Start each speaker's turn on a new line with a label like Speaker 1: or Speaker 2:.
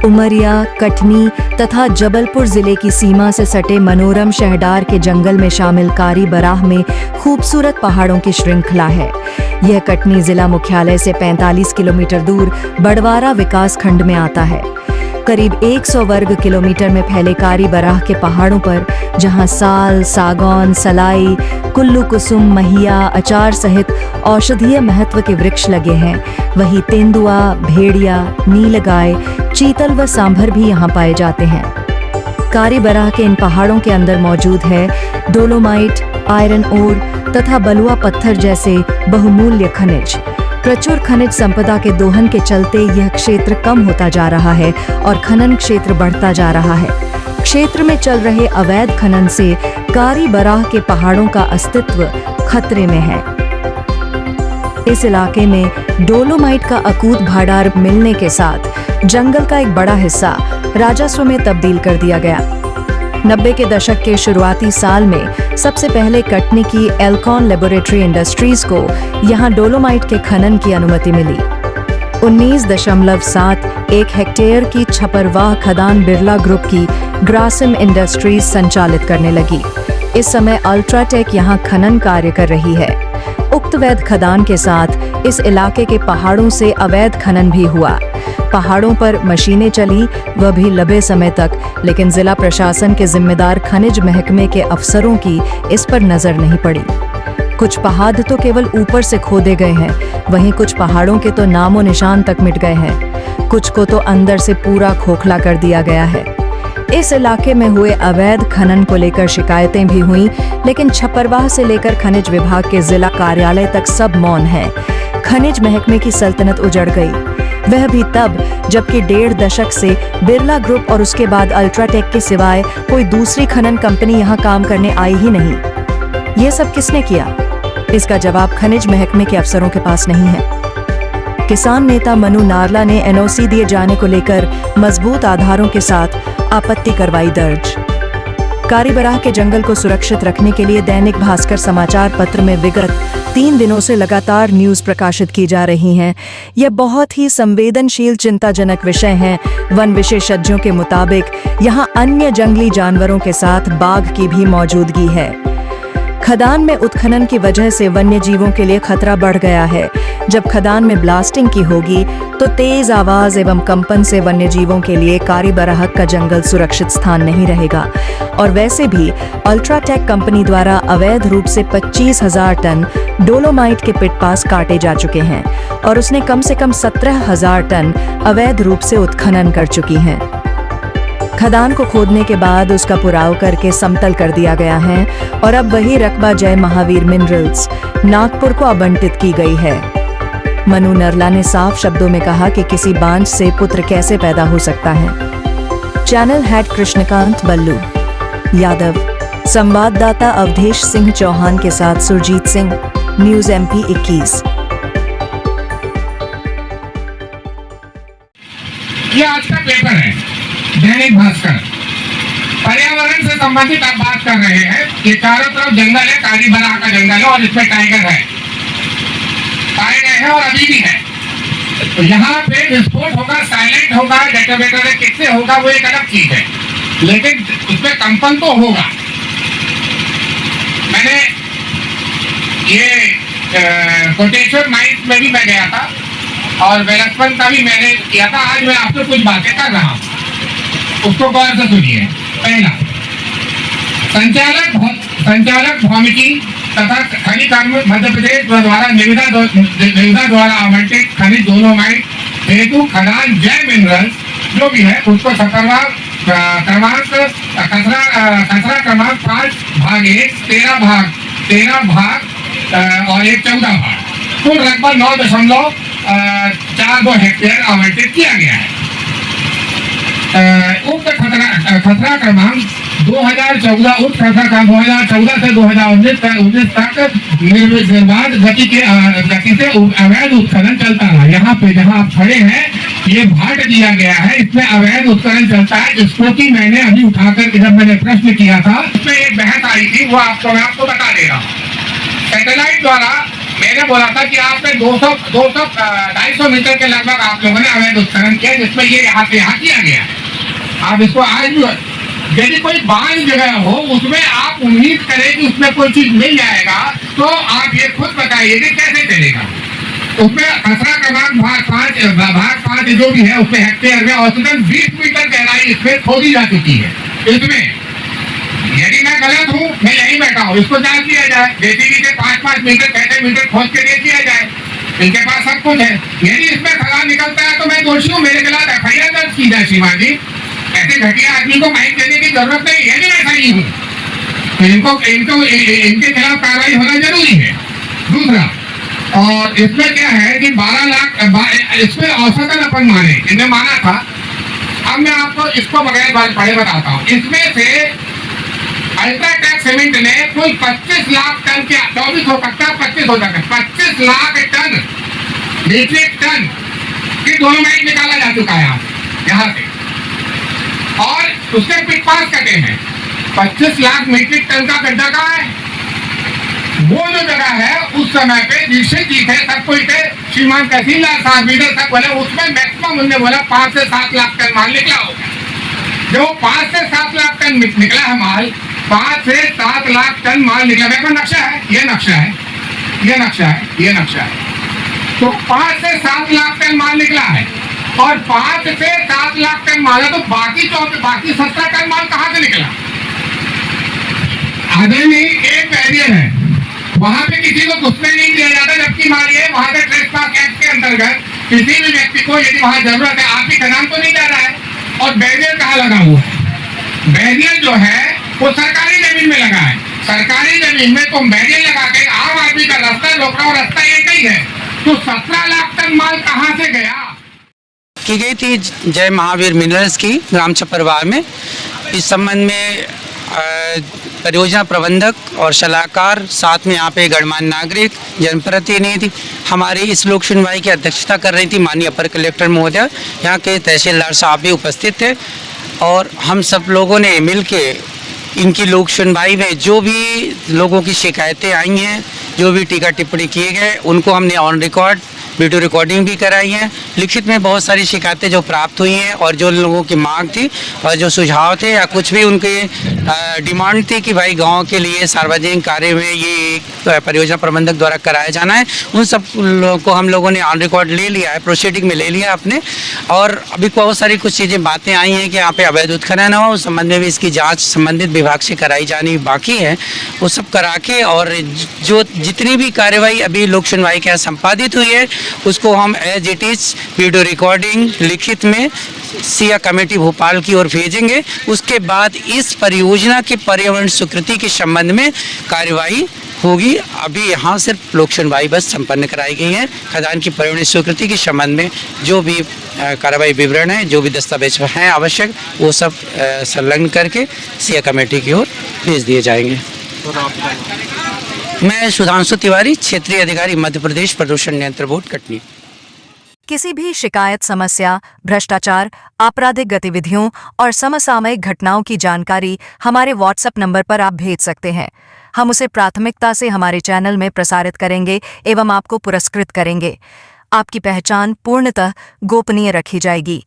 Speaker 1: उमरिया, कटनी तथा जबलपुर जिले की सीमा से सटे मनोरम शहडार के जंगल में शामिल कारी बराह में खूबसूरत पहाड़ों की श्रृंखला है। यह कटनी जिला मुख्यालय से 45 किलोमीटर दूर बड़वारा विकास खंड में आता है। करीब 100 वर्ग किलोमीटर में फैले कारी बराह के पहाड़ों पर जहां साल, सागौन, सलाई, कुल्लू कुसुम, महिया, अचार सहित औषधीय महत्व के वृक्ष लगे हैं, वहीं तेंदुआ, भेड़िया, नीलगाय, चीतल व सांभर भी यहाँ पाए जाते हैं। कारी बराह के इन पहाड़ों के अंदर मौजूद है डोलोमाइट, आयरन ओर तथा बलुआ पत्थर जैसे बहुमूल्य खनिज। प्रचुर खनिज संपदा के दोहन के चलते यह क्षेत्र कम होता जा रहा है और खनन क्षेत्र बढ़ता जा रहा है। क्षेत्र में चल रहे अवैध खनन से कारी बराह के पहाड़ों का अस्तित्व खतरे में है। इस इलाके में डोलोमाइट का अकूत भाडार मिलने के साथ जंगल का एक बड़ा हिस्सा राजस्व में तब्दील कर दिया गया। 90 के दशक के शुरुआती साल में सबसे पहले कटनी की एल्कॉन लेबोरेटरी इंडस्ट्रीज को यहां डोलोमाइट के खनन की अनुमति मिली। 19.71 हेक्टेयर की छपरवाह खदान बिरला ग्रुप की ग्रासिम इंडस्ट्रीज संचालित करने लगी। इस समय अल्ट्राटेक यहां खनन कार्य कर रही है। उक्त वैध खदान के साथ इस इलाके के पहाड़ों से अवैध खनन भी हुआ। पहाड़ों पर मशीनें चली, वह भी लंबे समय तक, लेकिन जिला प्रशासन के जिम्मेदार खनिज महकमे के अफसरों की इस पर नजर नहीं पड़ी। कुछ पहाड़ तो केवल ऊपर से खोदे गए हैं, वहीं कुछ पहाड़ों के तो नामो निशान तक मिट गए हैं। कुछ को तो अंदर से पूरा खोखला कर दिया गया है। इस इलाके में हुए अवैध खनन को लेकर शिकायतें भी हुई, लेकिन छपरवाह से लेकर खनिज विभाग के जिला कार्यालय तक सब मौन है। खनिज महकमे की सल्तनत उजड़ गई, वह भी तब जबकि 1.5 दशक से बिरला ग्रुप और उसके बाद अल्ट्राटेक के सिवाय कोई दूसरी खनन कंपनी यहाँ काम करने आई ही नहीं। ये सब किसने किया? इसका जवाब खनिज महकमे के अफसरों के पास नहीं है। किसान नेता मनु नारला ने एनओसी दिए जाने को लेकर मजबूत आधारों के साथ आपत्ति करवाई दर्ज। कारी बराह के जंगल को सुरक्षित रखने के लिए दैनिक भास्कर समाचार पत्र में विगत 3 दिनों से लगातार न्यूज प्रकाशित की जा रही हैं। यह बहुत ही संवेदनशील चिंताजनक विषय है। वन विशेषज्ञों के मुताबिक यहाँ अन्य जंगली जानवरों के साथ बाघ की भी मौजूदगी है। खदान में उत्खनन की वजह से वन्य जीवों के लिए खतरा बढ़ गया है। जब खदान में ब्लास्टिंग की होगी तो तेज आवाज एवं कंपन से वन्य जीवों के लिए कारी बराह का जंगल सुरक्षित स्थान नहीं रहेगा। और वैसे भी अल्ट्राटेक कंपनी द्वारा अवैध रूप से 25,000 टन डोलोमाइट के पिट पास काटे जा चुके हैं और उसने कम से कम 17,000 टन अवैध रूप से उत्खनन कर चुकी हैं। खदान को खोदने के बाद उसका पुराव करके समतल कर दिया गया है और अब वही रकबा जय महावीर मिनरल्स नागपुर को आवंटित की गई है। मनु नरला ने साफ शब्दों में कहा कि किसी बांझ से पुत्र कैसे पैदा हो सकता है। चैनल हेड कृष्णकांत बल्लू यादव, संवाददाता अवधेश सिंह चौहान के साथ सुरजीत सिंह, न्यूज MP 21।
Speaker 2: ये आज का पेपर है दैनिक भास्कर। पर्यावरण से संबंधित आप बात कर रहे हैं। ये चारों तरफ जंगल है, कारी बराह का जंगल है और इसमें टाइगर है, पाए गए हैं और अभी भी है। तो यहाँ पे विस्फोट होगा, साइलेंट होगा, डेटोनेटर किससे होगा वो एक अलग चीज है, लेकिन उसमें कंपन तो होगा। मैंने ये कोटेश्वर माइंस में भी मैं गया था और वेलस्पन का भी मैंने किया था। आज मैं आपसे कुछ बातें कर रहा हूँ, उसको गौर से सुनिए। पहला, संचालक भौमिकी तथा खनिज कार्मिक मध्य प्रदेश द्वारा निविदा द्वारा आवंटित खनिज डोलोमाइट हेतु खदान जय मिनरल्स जो भी है उसको खतरा क्रमांक 5 भाग 1 13 भाग और 14 भाग कुल रकबा 9.42 हेक्टेयर आवंटित किया गया है। उक्त खतरा क्रमांक 2014 उक्त खतरा क्रमांक 2014 से 2019 तक निर्बाध गति से अवैध उत्खनन चलता रहा। यहाँ पे जहाँ आप खड़े हैं ये भाट दिया गया है, इसमें अवैध उत्खनन चलता है, जिसको कि मैंने अभी उठाकर जब मैंने प्रश्न किया था उसमें एक बहस आई थी, वो मैं आपको बता दे रहा हूँ। सैटेलाइट द्वारा मैंने बोला था कि आपने 200-250 मीटर के लगभग आप लोगों ने अवैध उत्खनन किया, जिसमें ये यहाँ से यहाँ किया गया। आप इसको आज भी, यदि कोई बांझ जगह हो उसमें आप उम्मीद करें कि उसमें कोई चीज मिल जाएगा, तो आप ये खुद बताइए कि कैसे चलेगा। उसमें खसरा क्रमांक भाग 5 जो भी है, उसमें हेक्टेयर में औसतन 20 मीटर गहराई इसमें खोदी जा चुकी है। इसमें यदि मैं गलत हूँ, मैं यहीं बैठा हूँ, इसको जांच लिया जाए, जेसीबी से 5-5 मीटर 6 मीटर खोद के देख लिया जाए, इनके पास सब कुछ है। यदि इसमें खदान निकलता है तो मैं दोषी हूँ, मेरे खिलाफ FIR दर्ज की जाए। श्रीमान जी, ऐसे घटिया आदमी को माइक देने की जरूरत नहीं है, मैं ऐसा ही हूँ, तो इनके खिलाफ कार्रवाई होना जरूरी है। दूसरा, और इसमें क्या है कि 12 लाख इसमें औसतन अपन माने, इन्हें माना था। अब मैं आपको इसको बगैर पढ़े बताता हूँ। इसमें से अल्ट्राटेक सीमेंट ने कुल 25 लाख टन के, 24 हो सकता है 25 हो सकता है, 25 लाख टन मीट्रिक टन की डोलोमाइट निकाला जा चुका है यहाँ से, और उसके पिट पास कटे हैं। 25 लाख मीट्रिक टन का गड्ढा कहाँ है? वो जो जगह है उस समय पे निश्चित ही थे, सब कोई थे, श्रीमान तहसीलदार साहब लीडर तक बोले, उसमें मैक्सिमम उन्होंने बोला 5 से 7 लाख टन माल निकला होगा। जो 5 से 7 लाख टन निकला है माल, 5 से 7 लाख टन माल निकला। मेरे पास नक्शा है, ये नक्शा है, ये नक्शा है, ये नक्शा है। तो 5 से 7 लाख टन माल निकला है, और 5 से 7 लाख टन माल है, तो बाकी 17 टन माल कहाँ से निकला? आदमी एक बैरियर है, वहां पे किसी को घुसने नहीं दिया जाता, जबकि मारिए वहां पे ट्रेसपास एक्ट के अंतर्गत किसी भी व्यक्ति को यदि वहां जरूरत है, आपकी खदान तो नहीं जा रहा है, और बैरियर कहाँ लगा हुआ है? बैरियर जो है वो सरकारी जमीन में लगा है। सरकारी जमीन में तो बैरियर लगा के आम आदमी का रास्ता रोक रहा, और रास्ता एक ही है, तो 17 लाख टन माल कहाँ से गया?
Speaker 3: की गई थी जय महावीर मिनरल्स की ग्राम छपरवार में। इस संबंध में परियोजना प्रबंधक और सलाहकार, साथ में यहाँ पे गणमान्य नागरिक, जनप्रतिनिधि हमारी इस लोक सुनवाई की अध्यक्षता कर रही थी माननीय अपर कलेक्टर महोदय, यहाँ के तहसीलदार साहब भी उपस्थित थे, और हम सब लोगों ने मिलके इनकी लोक सुनवाई में जो भी लोगों की शिकायतें आई हैं, जो भी टीका टिप्पणी किए गए, उनको हमने ऑन रिकॉर्ड वीडियो रिकॉर्डिंग भी कराई है। लिखित में बहुत सारी शिकायतें जो प्राप्त हुई हैं, और जो लोगों की मांग थी और जो सुझाव थे, या कुछ भी उनके डिमांड थी कि भाई गांव के लिए सार्वजनिक कार्य में ये परियोजना प्रबंधक द्वारा कराया जाना है, उन सब को हम लोगों ने ऑन रिकॉर्ड ले लिया है, प्रोसीडिंग में ले लिया अपने। और अभी बहुत सारी कुछ चीज़ें बातें आई हैं कि यहाँ पे अवैध उत्खनन हो, उस संबंध में भी इसकी जाँच संबंधित विभाग से कराई जानी बाकी है, वो सब करा के, और जो जितनी भी कार्रवाई अभी लोक सुनवाई के यहाँ संपादित हुई है, उसको हम as it is video recording लिखित में सिया कमेटी भोपाल की ओर भेजेंगे। उसके बाद इस परियोजना की पर्यावरण स्वीकृति के संबंध में कार्यवाही होगी। अभी यहाँ सिर्फ लोक सुनवाई बस संपन्न कराई गई है। खदान की पर्यावरण स्वीकृति के संबंध में जो भी कार्रवाई विवरण है, जो भी दस्तावेज हैं आवश्यक, वो सब संलग्न करके सिया कमेटी की ओर भेज दिए जाएंगे। मैं सुधांशु तिवारी, क्षेत्रीय अधिकारी, मध्य प्रदेश प्रदूषण नियंत्रण बोर्ड, कटनी।
Speaker 1: किसी भी शिकायत, समस्या, भ्रष्टाचार, आपराधिक गतिविधियों और समसामयिक घटनाओं की जानकारी हमारे व्हाट्सएप नंबर पर आप भेज सकते हैं। हम उसे प्राथमिकता से हमारे चैनल में प्रसारित करेंगे एवं आपको पुरस्कृत करेंगे। आपकी पहचान पूर्णतः गोपनीय रखी जाएगी।